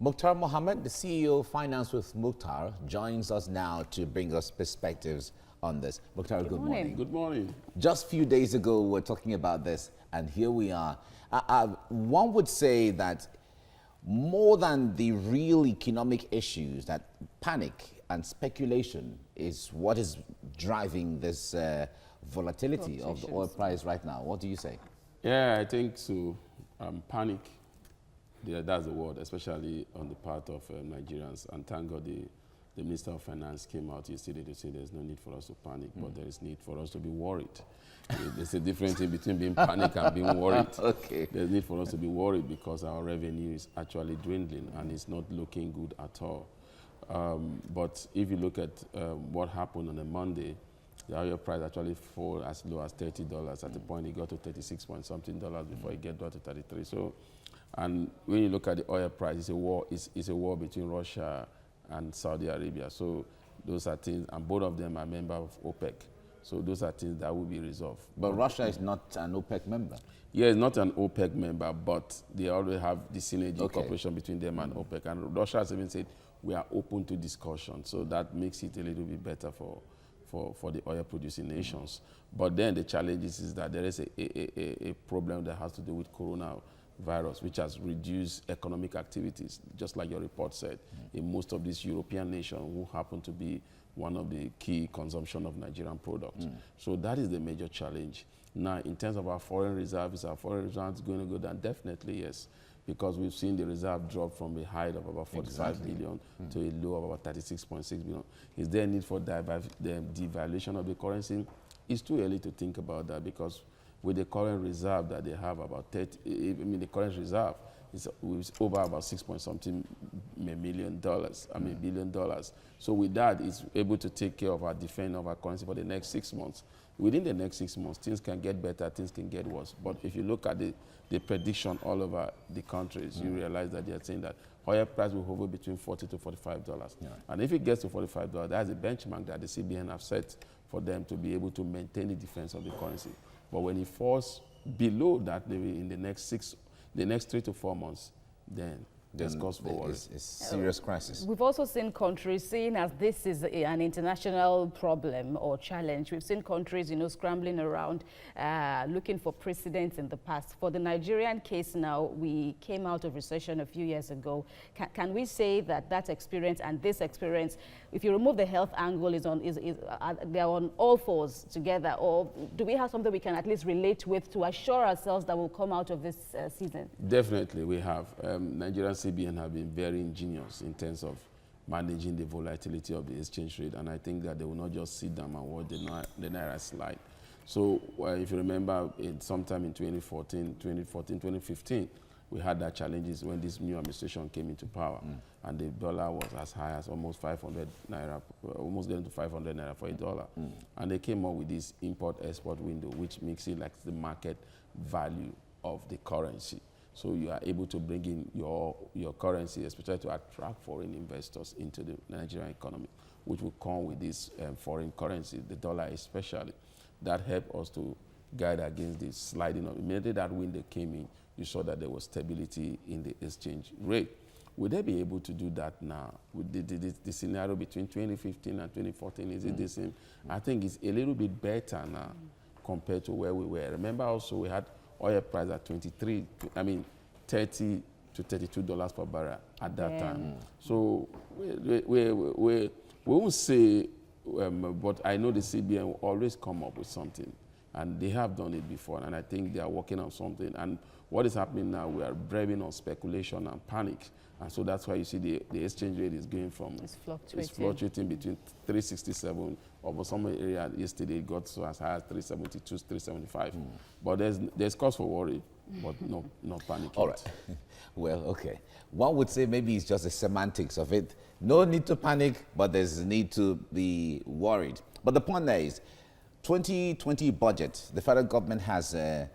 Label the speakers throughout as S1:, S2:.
S1: Muktar Mohammed, the CEO of Finance with Muktar, joins us now to bring us perspectives on this. Muktar, good morning.
S2: Good morning.
S1: Just a few days ago, we were talking about this, and here we are. One would say that more than the real economic issues, that panic and speculation is what is driving this volatility of the oil price right now. What do you say?
S2: Yeah, I think so. Panic, that's the word, especially on the part of Nigerians. And thank God the Minister of Finance came out yesterday to say there's no need for us to panic, but there is need for us to be worried. There's a difference in between being panicked and being worried.
S1: Okay.
S2: There's need for us to be worried because our revenue is actually dwindling and it's not looking good at all. But if you look at what happened on a Monday, the oil price actually fell as low as $30. At the point, it got to 36 point something dollars before it get down to 33. So, and when you look at the oil price, it's a war. It's a war between Russia and Saudi Arabia. So those are things, and both of them are members of OPEC. So those are things that will be resolved.
S1: But Russia is not an OPEC member.
S2: Yeah, it's not an OPEC member, but they already have the synergy cooperation between them and OPEC. And Russia has even said we are open to discussion. So that makes it a little bit better for the oil-producing nations. But then the challenge is that there is a problem that has to do with coronavirus, which has reduced economic activities, just like your report said, in most of these European nations who happen to be one of the key consumption of Nigerian products. So that is the major challenge. Now, in terms of our foreign reserves, are foreign reserves going to go down? Definitely, yes, because we've seen the reserve drop from a high of about 45 billion to a low of about 36.6 billion. Is there a need for the devaluation of the currency? It's too early to think about that because with the current reserve that they have about 30, the current reserve is over about 6 point something billion dollars. So with that, it's able to take care of our defense of our currency for the next 6 months. Within the next 6 months, things can get better, things can get worse. But if you look at the prediction all over the countries, you realize that they are saying that oil price will hover between $40 to $45. Yeah. And if it gets to $45, that's a benchmark that the CBN have set for them to be able to maintain the defense of the currency. But when it falls below that in the next 3 to 4 months, then there's cause for worry.
S1: It's a serious crisis.
S3: We've also seen countries, seeing as this is an international problem or challenge, we've seen countries, scrambling around, looking for precedents in the past. For the Nigerian case now, we came out of recession a few years ago. Can we say that experience and this experience, if you remove the health angle, they're on all fours together, or do we have something we can at least relate with to assure ourselves that we'll come out of this season?
S2: Definitely, we have. Nigerian CBN have been very ingenious in terms of managing the volatility of the exchange rate, and I think that they will not just sit down and watch the Naira slide. So if you remember, sometime in 2015, we had that challenges when this new administration came into power, and the dollar was as high as almost 500 Naira, almost getting to 500 Naira for a dollar. And they came up with this import-export window, which makes it like the market value of the currency. So you are able to bring in your currency, especially to attract foreign investors into the Nigerian economy, which will come with this foreign currency, the dollar especially. That helped us to guide against the sliding of. Immediately that window came in, you saw that there was stability in the exchange rate. Would they be able to do that now? With the scenario between 2015 and 2014, is it the same? I think it's a little bit better now compared to where we were. Remember also we had oil price at $30 to $32 per barrel at that time. So we won't say, but I know the CBN will always come up with something, and they have done it before, and I think they are working on something. And what is happening now, we are braving on speculation and panic, and so that's why you see the exchange rate is going from,
S3: it's
S2: fluctuating between 367, or some area yesterday it got so as high as 372, 375. But there's cause for worry, but no panic.
S1: All right. Well, okay. One would say maybe it's just the semantics of it. No need to panic, but there's a need to be worried. But the point there is, 2020 budget, the federal government has made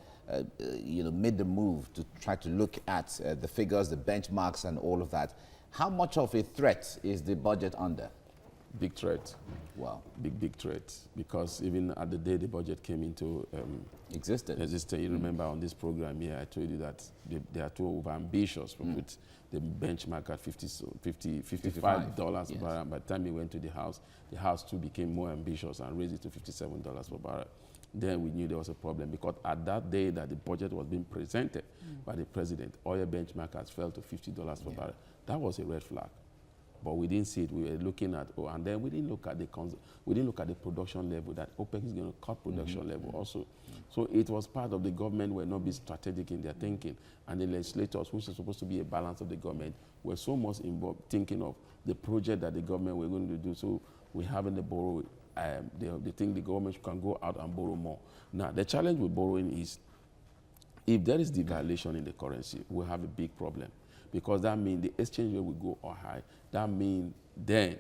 S1: the move to try to look at the figures, the benchmarks, and all of that. How much of a threat is the budget under?
S2: big threat.
S1: Wow.
S2: Big threat. Because even at the day the budget came into
S1: Existed.
S2: You remember on this program here, I told you that they are too over-ambitious. We put the benchmark at $55 per barrel. By the time it went to the House too became more ambitious and raised it to $57 per barrel. Then we knew there was a problem, because at that day that the budget was being presented by the president, oil benchmark has fell to $50 per barrel. That was a red flag. But we didn't see it. We were looking at, and then we didn't look at the production level, that OPEC is going to cut production level also. So it was part of the government were not being strategic in their thinking. And the legislators, which is supposed to be a balance of the government, were so much involved thinking of the project that the government were going to do. So we haven't the borrow. They think the government can go out and borrow more. Now, the challenge with borrowing is, if there is devaluation in the currency, we'll have a big problem. Because that means the exchange rate will go high. That means then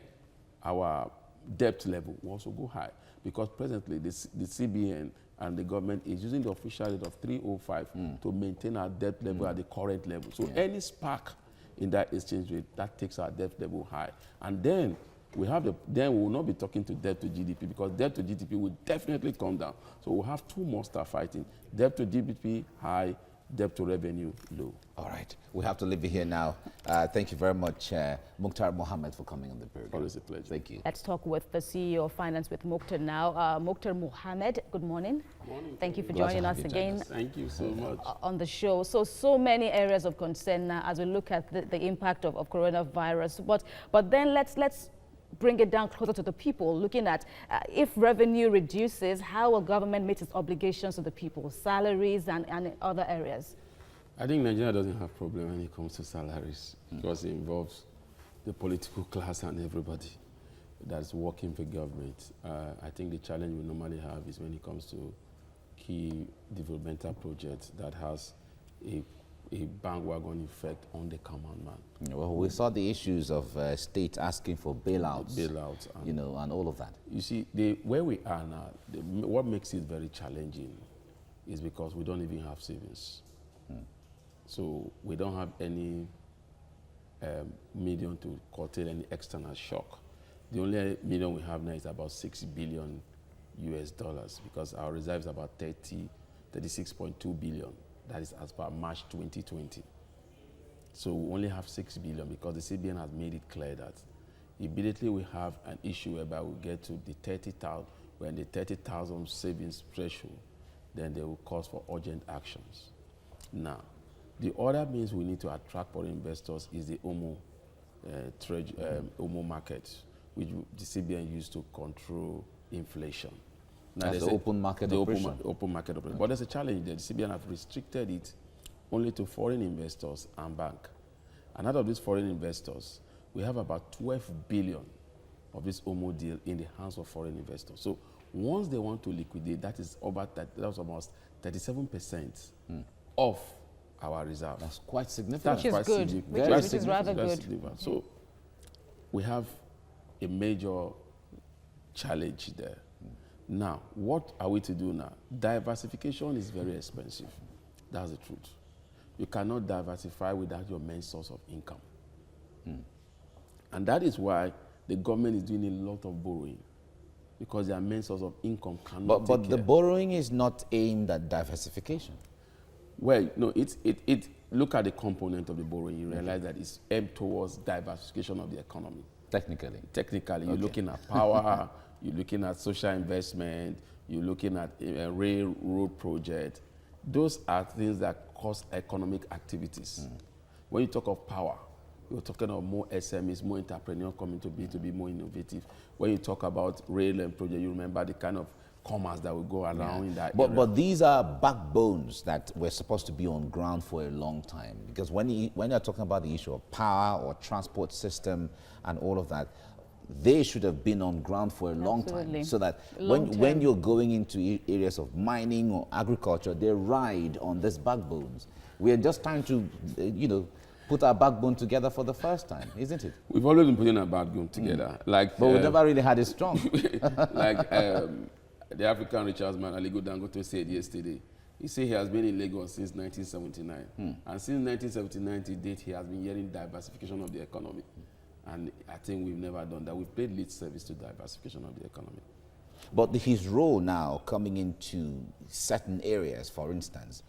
S2: our debt level will also go high. Because presently the CBN and the government is using the official rate of 305 to maintain our debt level at the current level. So any spark in that exchange rate, that takes our debt level high. And then we will not be talking to debt to GDP, because debt to GDP will definitely come down. So we'll have two monsters fighting: debt to GDP high, debt to revenue low. All
S1: right. We have to leave it here now. Thank you very much, Muktar Mohammed, for coming on the program.
S2: Always a pleasure.
S1: Thank you.
S3: Let's talk with the CEO of Finance with Muktar now. Muktar Mohammed, good morning.
S2: Good morning.
S3: Thank you for joining us again.
S2: Thank you so much.
S3: On the show. So many areas of concern now as we look at the impact of coronavirus. But then let's bring it down closer to the people, looking at if revenue reduces, how will government meet its obligations to the people, salaries and other areas?
S2: I think Nigeria doesn't have problem when it comes to salaries, because it involves the political class and everybody that's working for government. I think the challenge we normally have is when it comes to key developmental projects that has a bandwagon effect on the common man.
S1: Well, we saw the issues of states asking for bailouts,
S2: and,
S1: and all of that.
S2: You see, where we are now, what makes it very challenging is because we don't even have savings. So we don't have any medium to curtail any external shock. The only medium we have now is about $6 billion US, because our reserve is about 36.2 billion. That is as per March 2020. So we only have 6 billion because the CBN has made it clear that immediately we have an issue whereby we get to the 30,000, when the 30,000 savings threshold, then they will call for urgent actions. Now, the other means we need to attract foreign investors is the OMO market, which the CBN used to control inflation.
S1: Now, that's the open market operation.
S2: Open market operation. But there's a challenge there. The CBN have restricted it only to foreign investors and bank. And out of these foreign investors, we have about 12 billion of this OMO deal in the hands of foreign investors. So once they want to liquidate, that's almost 37% of our reserve.
S1: That's quite significant.
S3: Which is good. Which is rather good.
S2: So we have a major challenge there. Now, what are we to do now? Diversification is very expensive. That's the truth. You cannot diversify without your main source of income. And that is why the government is doing a lot of borrowing, because their main source of income cannot
S1: But the borrowing is not aimed at diversification.
S2: Well, no, look at the component of the borrowing. You realize that it's aimed towards diversification of the economy. Technically, you're looking at power, you're looking at social investment, you're looking at a railroad project. Those are things that cause economic activities. When you talk of power, you're talking of more SMEs, more entrepreneurs coming to be more innovative. When you talk about rail and project, you remember the kind of commerce that will go around in that area.
S1: But these are backbones that were supposed to be on ground for a long time. Because when you're talking about the issue of power or transport system and all of that, they should have been on ground for a long time. So that when you're going into areas of mining or agriculture, they ride on these backbones. We're just trying to, put our backbone together for the first time, isn't it?
S2: We've always been putting our backbone together. But
S1: we never really had it strong.
S2: The African richest man, Aliko Dangote, said yesterday, he said he has been in Lagos since 1979. And since 1979 to date, he has been hearing diversification of the economy. And I think we've never done that. We've paid lip service to diversification of the economy.
S1: But his role now coming into certain areas, for instance,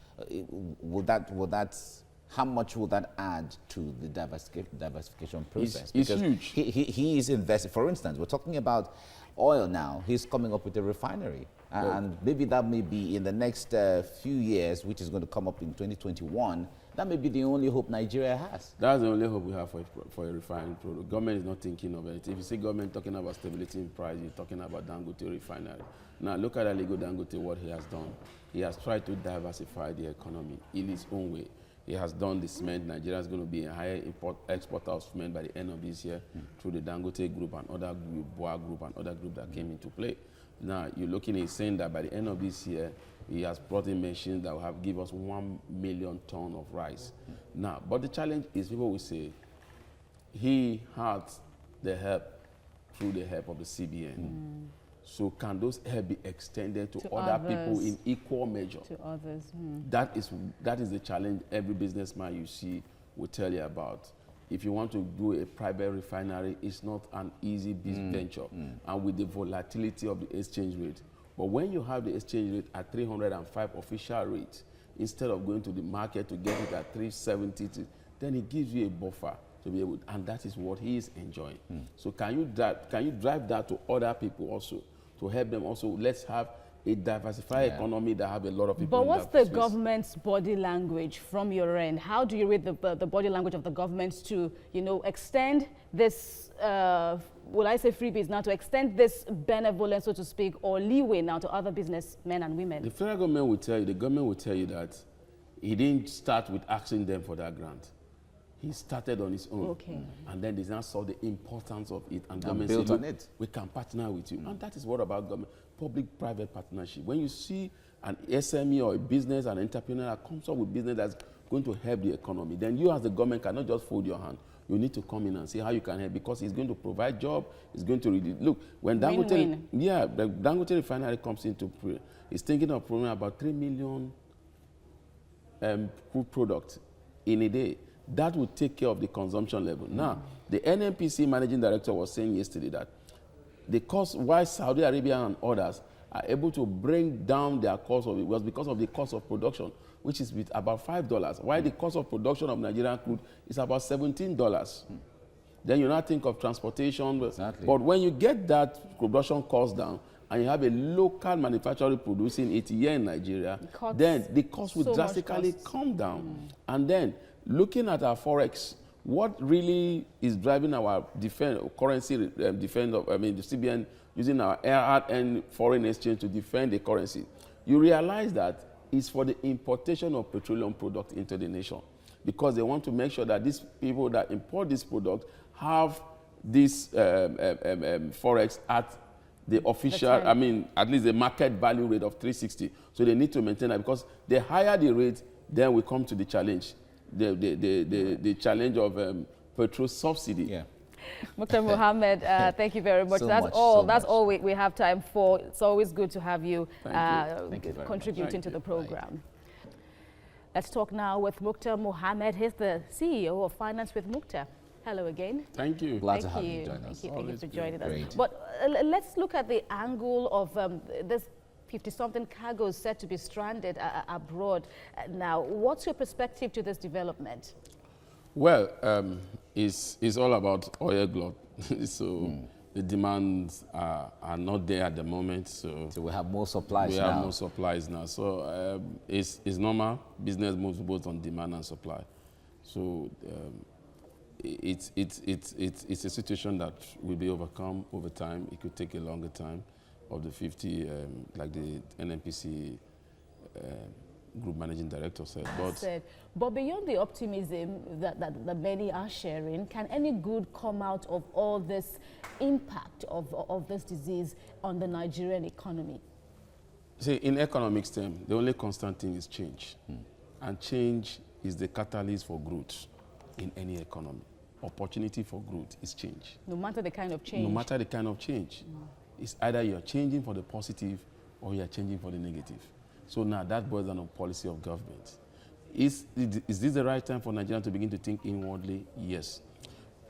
S1: how much will that add to the diversification process?
S2: It's
S1: because
S2: huge.
S1: He is invested. For instance, we're talking about oil now. He's coming up with a refinery. And maybe that may be in the next few years, which is going to come up in 2021, that may be the only hope Nigeria has.
S2: That's the only hope we have for a refining product. Government is not thinking of it. If you see government talking about stability in price, you're talking about Dangote refinery. Now look at Aligo Dangote, what he has done. He has tried to diversify the economy in his own way. He has done the cement. Nigeria is going to be a higher exporter of cement by the end of this year through the Dangote group and other group, Boa group and other group that came into play. Now you're looking at saying that by the end of this year, he has brought in machines that will have give us 1 million tons of rice. Now, but the challenge is people will say he had the help through the help of the CBN. So can those help be extended to other people in equal measure?
S3: To others.
S2: That is the challenge every businessman you see will tell you about. If you want to do a private refinery, it's not an easy venture. And with the volatility of the exchange rate. But when you have the exchange rate at 305 official rate, instead of going to the market to get it at 370, then it gives you a buffer to be able, and that is what he is enjoying. So can you drive that to other people also, to help them also? Let's have a diversified economy that have a lot of people.
S3: But what's the government's body language from your end? How do you read the body language of the government to, extend this, will I say freebies now, to extend this benevolence, so to speak, or leeway now to other businessmen and women?
S2: The federal government will tell you, the government will tell you that he didn't start with asking them for that grant. He started on his own.
S3: Okay.
S2: And then they now saw the importance of it. And government
S1: built
S2: said,
S1: on it.
S2: We can partner with you. And that is what about government, public-private partnership. When you see an SME or a business, an entrepreneur that comes up with business that's going to help the economy, then you as the government cannot just fold your hand. You need to come in and see how you can help, because it's going to provide job, it's going to reduce. Look, when Dangote, the Dangote refinery comes into play, it's thinking of providing about 3 million food products in a day. That would take care of the consumption level. Now, the NNPC managing director was saying yesterday that the cost, why Saudi Arabia and others are able to bring down their cost of it, was because of the cost of production, which is with about $5. While the cost of production of Nigerian crude is about $17. Then you now think of transportation.
S1: Exactly.
S2: But when you get that production cost down, and you have a local manufacturer producing it here in Nigeria, then the cost will drastically come down. And then, looking at our forex, what really is driving our currency the CBN using our hard-earned foreign exchange to defend the currency, you realize that it's for the importation of petroleum products into the nation, because they want to make sure that these people that import this product have this forex at the official, at least the market value rate of 360. So they need to maintain that, because the higher the rate, then we come to the challenge. The challenge of petrol subsidy.
S3: Yeah. Muktar Mohammed, thank you very much.
S1: So
S3: that's
S1: much,
S3: all.
S1: so
S3: That's
S1: much.
S3: all we have time for. It's always good to have you,
S1: Thank you very
S3: contributing
S1: much.
S3: to the program. Let's talk now with Muktar Mohammed. He's the CEO of Finance with Muktar. Hello again.
S2: Thank you.
S1: Glad to have you join us.
S3: Thank you for joining us.
S1: Great.
S3: But let's look at the angle of this 50-something cargoes said to be stranded abroad. Now, what's your perspective to this development?
S2: Well, it's all about oil glut. So the demands are not there at the moment. So
S1: we have more supplies
S2: we
S1: now.
S2: have more supplies now. So it's normal. Business moves both on demand and supply. So it's a situation that will be overcome over time. It could take a longer time. Of the 50, like the NNPC group managing director said.
S3: But beyond the optimism that many are sharing, can any good come out of all this impact of this disease on the Nigerian economy?
S2: See, in economics terms, the only constant thing is change. And change is the catalyst for growth in any economy. Opportunity for growth is change.
S3: No matter the kind of change?
S2: No matter the kind of change. It's either you're changing for the positive or you're changing for the negative. So now that boils down on policy of government. Is this the right time for Nigeria to begin to think inwardly? Yes.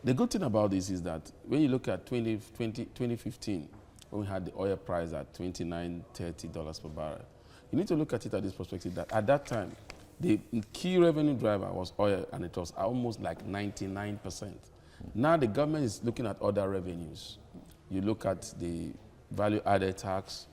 S2: The good thing about this is that when you look at 2015, when we had the oil price at $29, $30 per barrel, you need to look at it at this perspective that at that time, the key revenue driver was oil, and it was almost like 99%. Now the government is looking at other revenues. You look at the value-added tax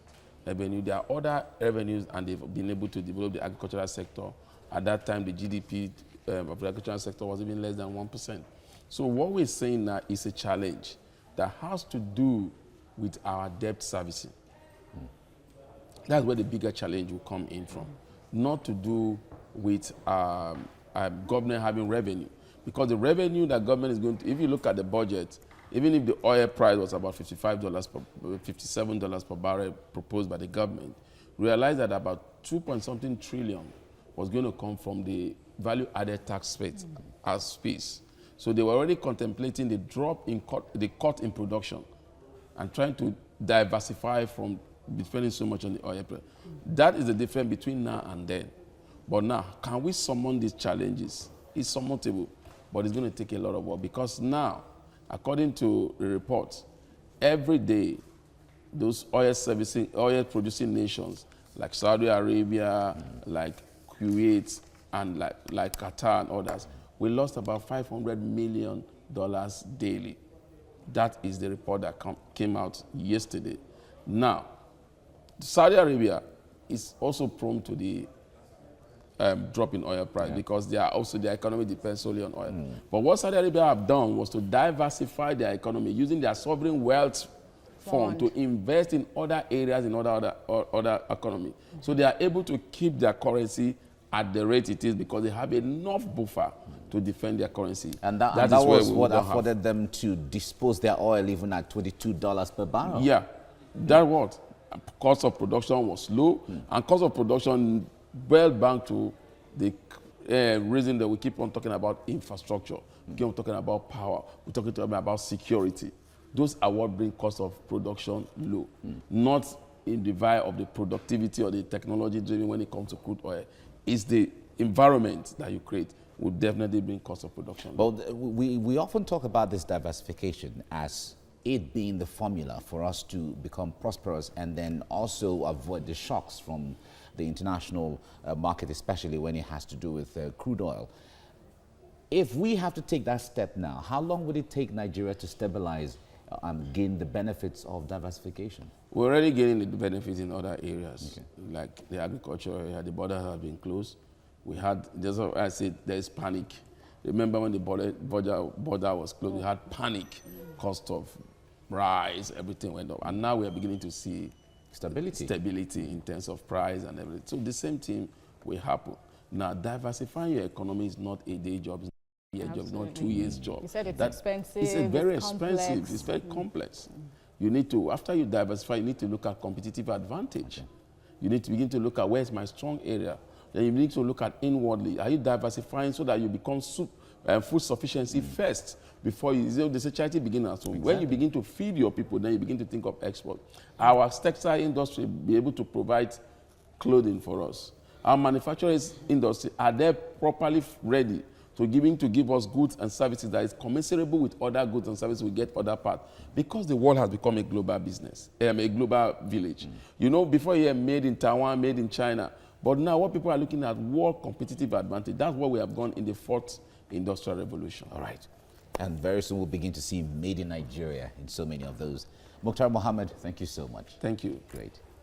S2: revenue. There are other revenues, and they've been able to develop the agricultural sector. At that time, the GDP of the agricultural sector was even less than 1%. So what we're saying now is a challenge that has to do with our debt servicing. That's where the bigger challenge will come in from. Not to do with government having revenue. Because the revenue that government is going to, if you look at the budget, even if the oil price was about $57 per barrel proposed by the government, realize that about 2-point-something trillion was going to come from the value-added tax space as space. So they were already contemplating the drop in the cut in production and trying to diversify from depending so much on the oil price. That is the difference between now and then. But now, can we summon these challenges? It's surmountable, but it's going to take a lot of work because now, according to the reports, every day, those oil-producing nations like Saudi Arabia, like Kuwait, and like Qatar and others, we lost about $500 million daily. That is the report that came out yesterday. Now, Saudi Arabia is also prone to the drop in oil price because their economy depends solely on oil. But what Saudi Arabia have done was to diversify their economy using their sovereign wealth fund to invest in other areas in other economy. So they are able to keep their currency at the rate it is because they have enough buffer to defend their currency.
S1: And that was what afforded them to dispose their oil even at $22 per barrel.
S2: Yeah, that what? Cost of production was low, and cost of production well back to the reason that we keep on talking about infrastructure. We keep on talking about power. We're talking about security. Those are what bring cost of production low, not in the vibe of the productivity or the technology driven when it comes to crude oil. It's the environment that you create will definitely bring cost of production low.
S1: Well, we often talk about this diversification as it being the formula for us to become prosperous and then also avoid the shocks from the international market, especially when it has to do with crude oil. If we have to take that step now, how long would it take Nigeria to stabilize and gain the benefits of diversification?
S2: We're already getting the benefits in other areas, like the agriculture area. The borders have been closed. We had, just as I said, there is panic. Remember when the border was closed, we had panic, cost of rice, everything went up. And now we are beginning to see stability in terms of price and everything. So the same thing will happen. Now, diversifying your economy is not a day job, it's not a year job, it's not 2 years job.
S3: You said it's expensive.
S2: It's very expensive, it's very complex. You need to, after you diversify, you need to look at competitive advantage. You need to begin to look at where's my strong area. Then you need to look at inwardly. Are you diversifying so that you become food sufficiency first before the society begins at home? When you begin to feed your people, then you begin to think of export. Our textile industry will be able to provide clothing for us. Our manufacturing industry, are they properly ready to give us goods and services that is commensurable with other goods and services we get other parts? Because the world has become a global business, a global village. You know, before you made in Taiwan, made in China, but now what people are looking at, world competitive advantage. That's what we have gone in the 4th industrial revolution.
S1: All right. And very soon we'll begin to see made in Nigeria in so many of those. Muktar Mohammed, thank you so much.
S2: Thank you.
S1: Great.